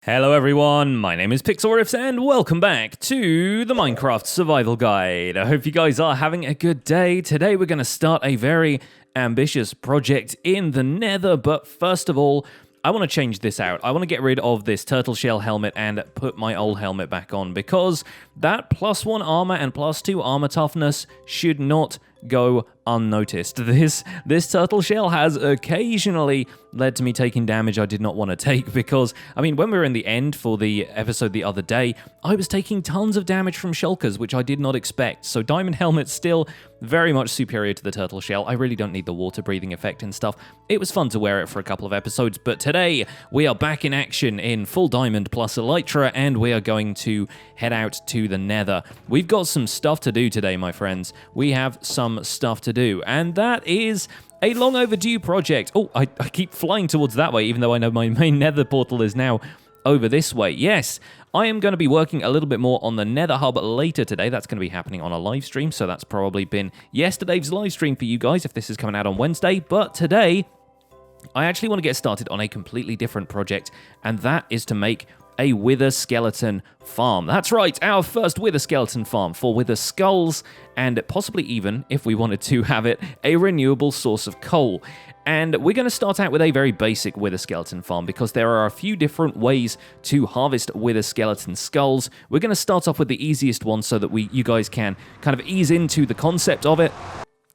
Hello everyone, my name is Pixlriffs and welcome back to the Minecraft Survival Guide. I hope you guys are having a good day. Today we're going to start a very ambitious project in the Nether, but first of all, I want to change this out. I want to get rid of this turtle shell helmet and put my old helmet back on because that +1 armor and +2 armor toughness should not go unnoticed. This turtle shell has occasionally led to me taking damage I did not want to take because, I mean, when we were in the end for the episode the other day, I was taking tons of damage from shulkers, which I did not expect. So Diamond Helmet's still very much superior to the turtle shell. I really don't need the water breathing effect and stuff. It was fun to wear it for a couple of episodes, but today we are back in action in full diamond plus elytra, and we are going to head out to the Nether. We've got some stuff to do today, my friends. We have some stuff to do, and that is a long overdue project. Oh, I keep flying towards that way, even though I know my main Nether portal is now over this way. Yes, I am going to be working a little bit more on the Nether hub later today. That's going to be happening on a live stream, so that's probably been yesterday's live stream for you guys if this is coming out on Wednesday. But today, I actually want to get started on a completely different project, and that is to make a wither skeleton farm. That's right, our first wither skeleton farm for wither skulls, and possibly even, if we wanted to have it, a renewable source of coal. And we're going to start out with a very basic wither skeleton farm because there are a few different ways to harvest wither skeleton skulls. We're going to start off with the easiest one so that you guys can kind of ease into the concept of it.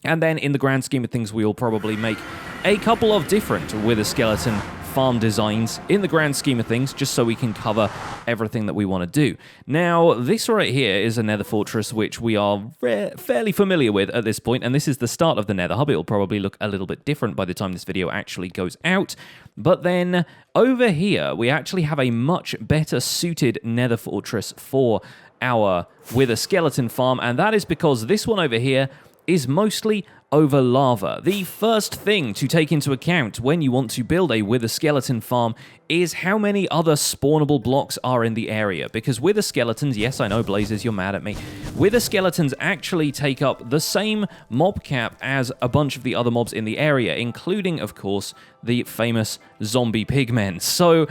And then in the grand scheme of things, we'll probably make a couple of different wither skeleton farm designs in the grand scheme of things, just so we can cover everything that we want to do. Now, this right here is a nether fortress, which we are fairly familiar with at this point, and this is the start of the nether hub. It will probably look a little bit different by the time this video actually goes out. But then over here, we actually have a much better suited nether fortress for our wither skeleton farm, and that is because this one over here is mostly over lava. The first thing to take into account when you want to build a wither skeleton farm is how many other spawnable blocks are in the area, because wither skeletons, yes, I know, Blazers, you're mad at me, wither skeletons actually take up the same mob cap as a bunch of the other mobs in the area, including, of course, the famous zombie pigmen. So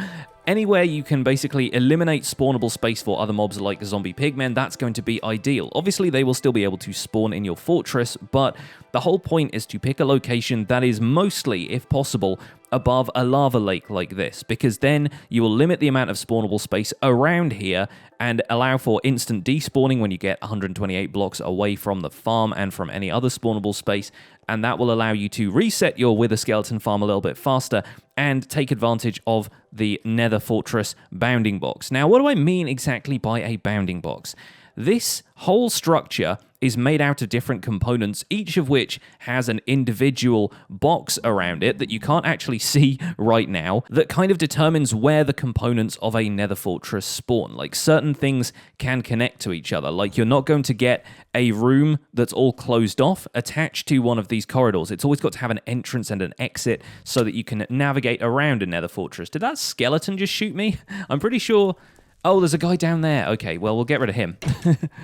anywhere you can basically eliminate spawnable space for other mobs like zombie pigmen, that's going to be ideal. Obviously, they will still be able to spawn in your fortress, but the whole point is to pick a location that is mostly, if possible, above a lava lake like this, because then you will limit the amount of spawnable space around here and allow for instant despawning when you get 128 blocks away from the farm and from any other spawnable space, and that will allow you to reset your wither skeleton farm a little bit faster and take advantage of the nether fortress bounding box. Now, what do I mean exactly by a bounding box? This whole structure is made out of different components, each of which has an individual box around it that you can't actually see right now, that kind of determines where the components of a nether fortress spawn. Like, certain things can connect to each other. Like, you're not going to get a room that's all closed off attached to one of these corridors. It's always got to have an entrance and an exit so that you can navigate around a nether fortress. Did that skeleton just shoot me? I'm pretty sure... Oh, there's a guy down there. Okay, well, we'll get rid of him.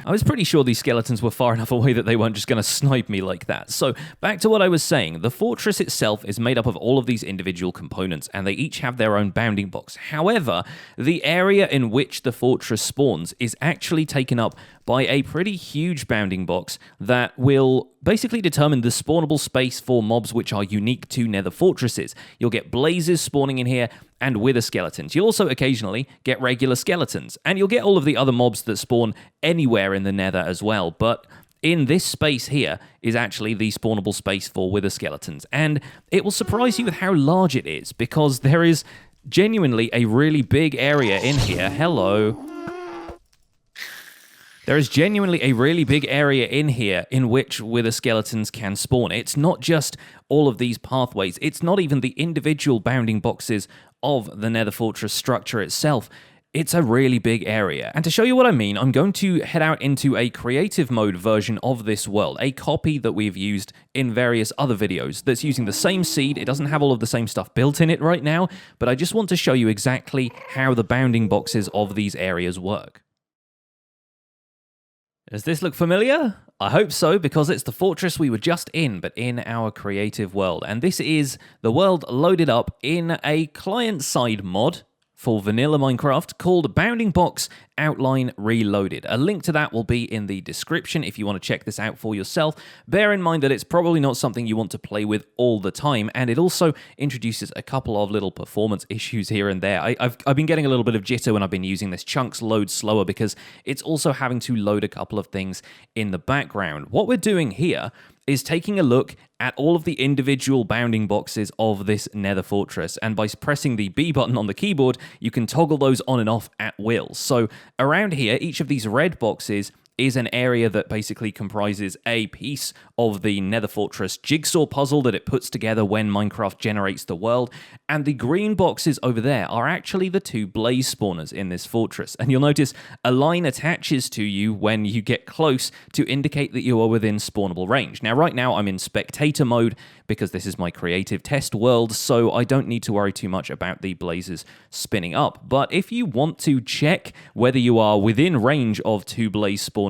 I was pretty sure these skeletons were far enough away that they weren't just going to snipe me like that. So, back to what I was saying. The fortress itself is made up of all of these individual components, and they each have their own bounding box. However, the area in which the fortress spawns is actually taken up by a pretty huge bounding box that will basically determine the spawnable space for mobs which are unique to nether fortresses. You'll get blazes spawning in here and wither skeletons. You'll also occasionally get regular skeletons, and you'll get all of the other mobs that spawn anywhere in the nether as well, but in this space here is actually the spawnable space for wither skeletons, and it will surprise you with how large it is, because there is genuinely a really big area in here. Hello. There is genuinely a really big area in here in which wither skeletons can spawn. It's not just all of these pathways. It's not even the individual bounding boxes of the nether fortress structure itself. It's a really big area. And to show you what I mean, I'm going to head out into a creative mode version of this world, a copy that we've used in various other videos that's using the same seed. It doesn't have all of the same stuff built in it right now, but I just want to show you exactly how the bounding boxes of these areas work. Does this look familiar? I hope so, because it's the fortress we were just in, but in our creative world. And this is the world loaded up in a client-side mod for vanilla Minecraft called Bounding Box Outline Reloaded. A link to that will be in the description if you want to check this out for yourself. Bear in mind that it's probably not something you want to play with all the time, and it also introduces a couple of little performance issues here and there. I've been getting a little bit of jitter when I've been using this. Chunks load slower because it's also having to load a couple of things in the background. What we're doing here is taking a look at all of the individual bounding boxes of this nether fortress, and by pressing the B button on the keyboard, you can toggle those on and off at will. So around here, each of these red boxes is an area that basically comprises a piece of the Nether Fortress jigsaw puzzle that it puts together when Minecraft generates the world, and the green boxes over there are actually the 2 blaze spawners in this fortress. And you'll notice a line attaches to you when you get close to indicate that you are within spawnable range. Now, right now, I'm in spectator mode because this is my creative test world, so I don't need to worry too much about the blazes spinning up. But if you want to check whether you are within range of 2 blaze spawners,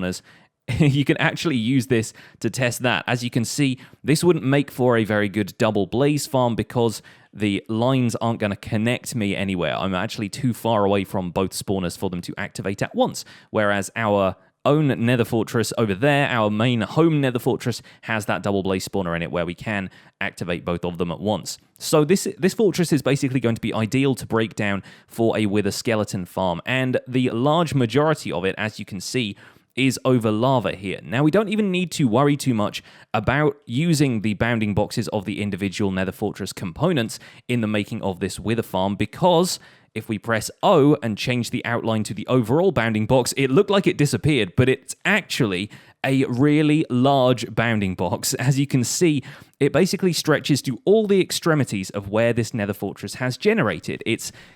you can actually use this to test that. As you can see, this wouldn't make for a very good double blaze farm because the lines aren't going to connect me anywhere. I'm actually too far away from both spawners for them to activate at once, whereas our own nether fortress over there, our main home nether fortress, has that double blaze spawner in it where we can activate both of them at once. So this fortress is basically going to be ideal to break down for a wither skeleton farm, and the large majority of it, as you can see, is over lava here. Now, we don't even need to worry too much about using the bounding boxes of the individual nether fortress components in the making of this wither farm, because if we press O and change the outline to the overall bounding box, it looked like it disappeared, but it's actually a really large bounding box. As you can see, it basically stretches to all the extremities of where this nether fortress has generated.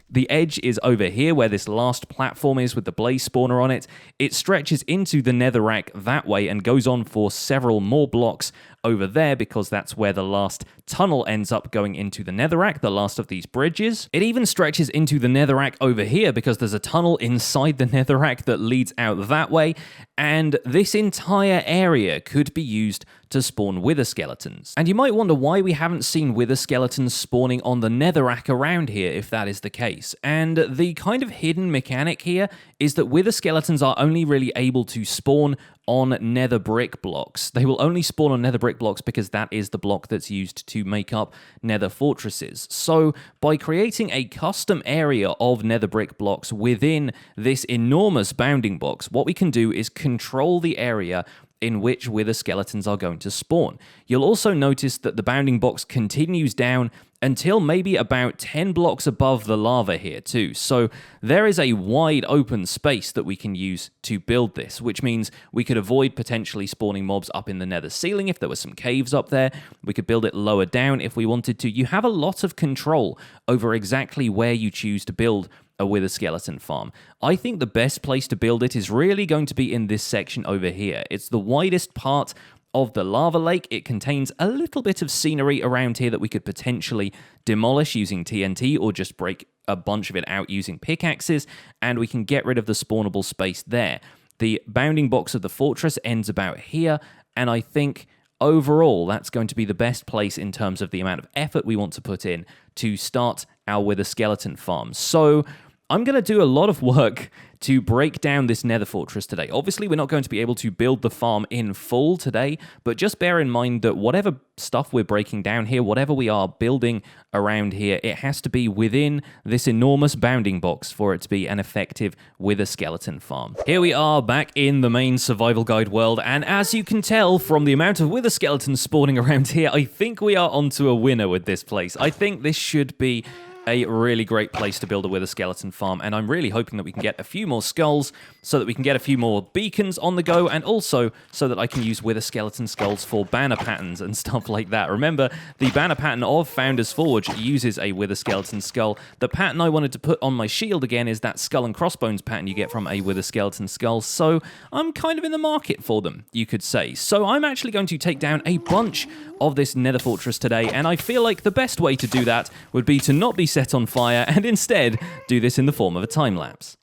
The edge is over here where this last platform is with the blaze spawner on it. It stretches into the netherrack that way and goes on for several more blocks over there because that's where the last tunnel ends up going into the netherrack, the last of these bridges. It even stretches into the netherrack over here because there's a tunnel inside the netherrack that leads out that way, and this entire area could be used to spawn wither skeletons. And you might wonder why we haven't seen wither skeletons spawning on the netherrack around here if that is the case. And the kind of hidden mechanic here is that wither skeletons are only really able to spawn on nether brick blocks. They will only spawn on nether brick blocks because that is the block that's used to make up nether fortresses. So by creating a custom area of nether brick blocks within this enormous bounding box, what we can do is control the area in which wither skeletons are going to spawn. You'll also notice that the bounding box continues down until maybe about 10 blocks above the lava here too. So there is a wide open space that we can use to build this, which means we could avoid potentially spawning mobs up in the nether ceiling if there were some caves up there. We could build it lower down if we wanted to. You have a lot of control over exactly where you choose to build a wither skeleton farm. I think the best place to build it is really going to be in this section over here. It's the widest part of the lava lake. It contains a little bit of scenery around here that we could potentially demolish using TNT or just break a bunch of it out using pickaxes, and we can get rid of the spawnable space there. The bounding box of the fortress ends about here, and I think overall that's going to be the best place in terms of the amount of effort we want to put in to start our wither skeleton farm. So I'm going to do a lot of work to break down this nether fortress today. Obviously, we're not going to be able to build the farm in full today, but just bear in mind that whatever stuff we're breaking down here, whatever we are building around here, it has to be within this enormous bounding box for it to be an effective wither skeleton farm. Here we are back in the main survival guide world, and as you can tell from the amount of wither skeletons spawning around here, I think we are onto a winner with this place. I think this should be a really great place to build a wither skeleton farm, and I'm really hoping that we can get a few more skulls so that we can get a few more beacons on the go, and also so that I can use wither skeleton skulls for banner patterns and stuff like that. Remember, the banner pattern of Founders Forge uses a wither skeleton skull. The pattern I wanted to put on my shield again is that skull and crossbones pattern you get from a wither skeleton skull, so I'm kind of in the market for them, you could say. So I'm actually going to take down a bunch of this nether fortress today, and I feel like the best way to do that would be to not be set on fire and instead do this in the form of a time lapse.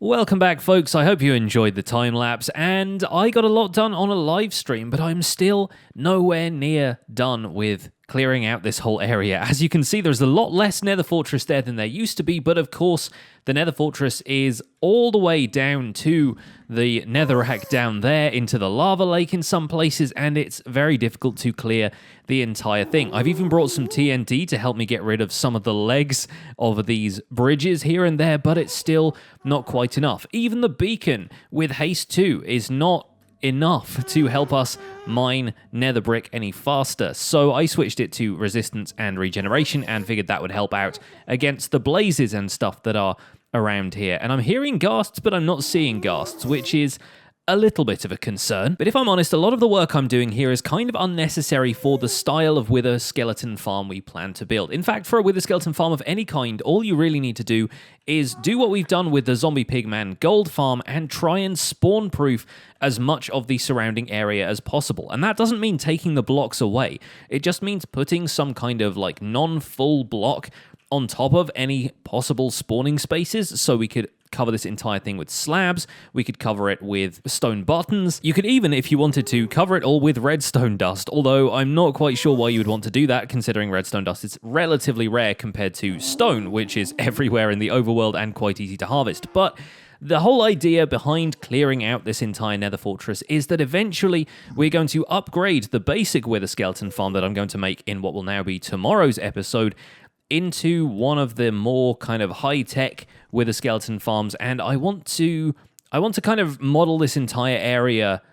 Welcome back, folks. I hope you enjoyed the time-lapse, and I got a lot done on a live stream, but I'm still nowhere near done with clearing out this whole area. As you can see, there's a lot less Nether Fortress there than there used to be, but of course, the Nether Fortress is all the way down to the netherrack down there, into the lava lake in some places, and it's very difficult to clear the entire thing. I've even brought some TNT to help me get rid of some of the legs of these bridges here and there, but it's still not quite enough. Even the beacon with haste 2 is not enough to help us mine nether brick any faster, so I switched it to resistance and regeneration and figured that would help out against the blazes and stuff that are around here. And I'm hearing ghasts, but I'm not seeing ghasts, which is a little bit of a concern. But if I'm honest, a lot of the work I'm doing here is kind of unnecessary for the style of wither skeleton farm we plan to build. In fact, for a wither skeleton farm of any kind, all you really need to do is do what we've done with the zombie pigman gold farm and try and spawn proof as much of the surrounding area as possible. And that doesn't mean taking the blocks away. It just means putting some kind of like non-full block on top of any possible spawning spaces, so we could cover this entire thing with slabs, we could cover it with stone buttons, you could even, if you wanted to, cover it all with redstone dust, although I'm not quite sure why you would want to do that, considering redstone dust is relatively rare compared to stone, which is everywhere in the overworld and quite easy to harvest. But the whole idea behind clearing out this entire nether fortress is that eventually we're going to upgrade the basic wither skeleton farm that I'm going to make in what will now be tomorrow's episode into one of the more kind of high-tech wither skeleton farms, and I want to kind of model this entire area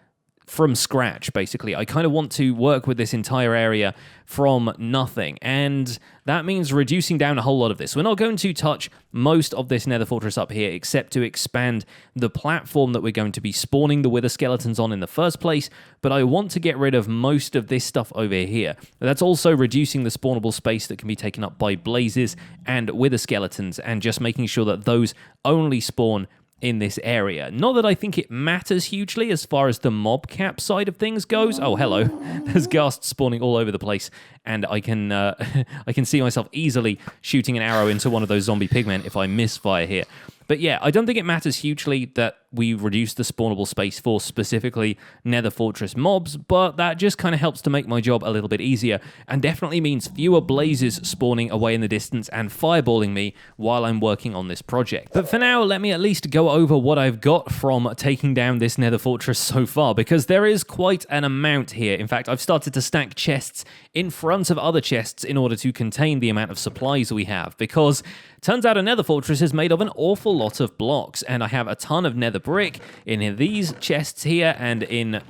from scratch, basically. I kind of want to work with this entire area from nothing, and that means reducing down a whole lot of this. We're not going to touch most of this nether fortress up here, except to expand the platform that we're going to be spawning the wither skeletons on in the first place, but I want to get rid of most of this stuff over here. That's also reducing the spawnable space that can be taken up by blazes and wither skeletons, and just making sure that those only spawn in this area. Not that I think it matters hugely as far as the mob cap side of things goes. Oh, hello. There's ghasts spawning all over the place, and I can I can see myself easily shooting an arrow into one of those zombie pigmen if I misfire here. But yeah, I don't think it matters hugely that we reduce the spawnable space for specifically Nether Fortress mobs, but that just kind of helps to make my job a little bit easier, and definitely means fewer blazes spawning away in the distance and fireballing me while I'm working on this project. But for now, let me at least go over what I've got from taking down this Nether Fortress so far, because there is quite an amount here. In fact, I've started to stack chests in front of other chests in order to contain the amount of supplies we have, because turns out a Nether Fortress is made of an awful lot of blocks, and I have a ton of nether brick in these chests here, and in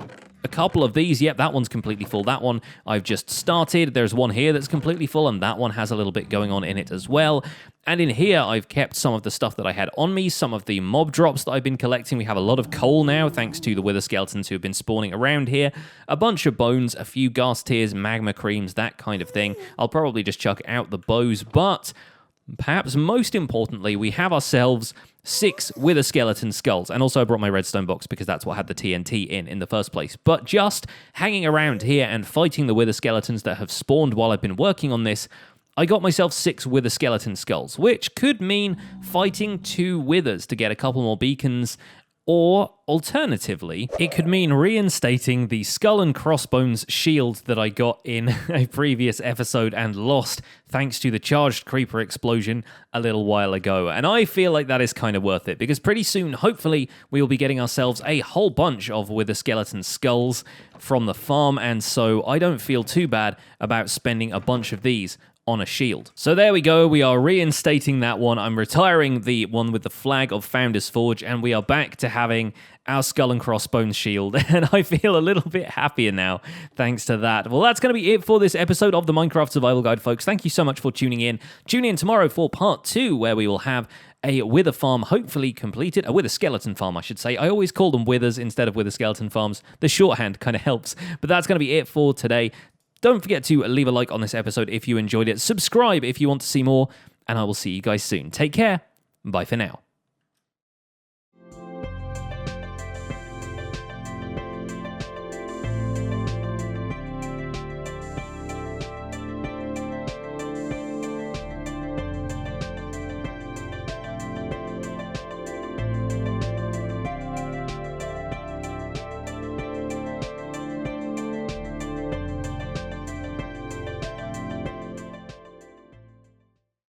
a couple of these. Yep, that one's completely full. That one I've just started. There's one here that's completely full, and that one has a little bit going on in it as well. And in here, I've kept some of the stuff that I had on me, some of the mob drops that I've been collecting. We have a lot of coal now, thanks to the wither skeletons who have been spawning around here. A bunch of bones, a few ghast tears, magma creams, that kind of thing. I'll probably just chuck out the bows, but perhaps most importantly, we have ourselves 6 wither skeleton skulls. And also I brought my redstone box because that's what had the TNT in the first place. But just hanging around here and fighting the wither skeletons that have spawned while I've been working on this, I got myself 6 wither skeleton skulls, which could mean fighting 2 withers to get a couple more beacons. Or, alternatively, it could mean reinstating the skull and crossbones shield that I got in a previous episode and lost thanks to the charged creeper explosion a little while ago. And I feel like that is kind of worth it, because pretty soon, hopefully, we will be getting ourselves a whole bunch of wither skeleton skulls from the farm, and so I don't feel too bad about spending a bunch of these on a shield. So there we go, we are reinstating that one. I'm retiring the one with the flag of Founder's Forge, and we are back to having our skull and crossbones shield, and I feel a little bit happier now thanks to that. Well, that's going to be it for this episode of the Minecraft Survival Guide, folks. Thank you so much for tuning in. Tune in tomorrow for part 2, where we will have a wither farm hopefully completed. A wither skeleton farm, I should say. I always call them withers instead of wither skeleton farms. The shorthand kind of helps. But that's going to be it for today. Don't forget to leave a like on this episode if you enjoyed it. Subscribe if you want to see more, and I will see you guys soon. Take care. Bye for now.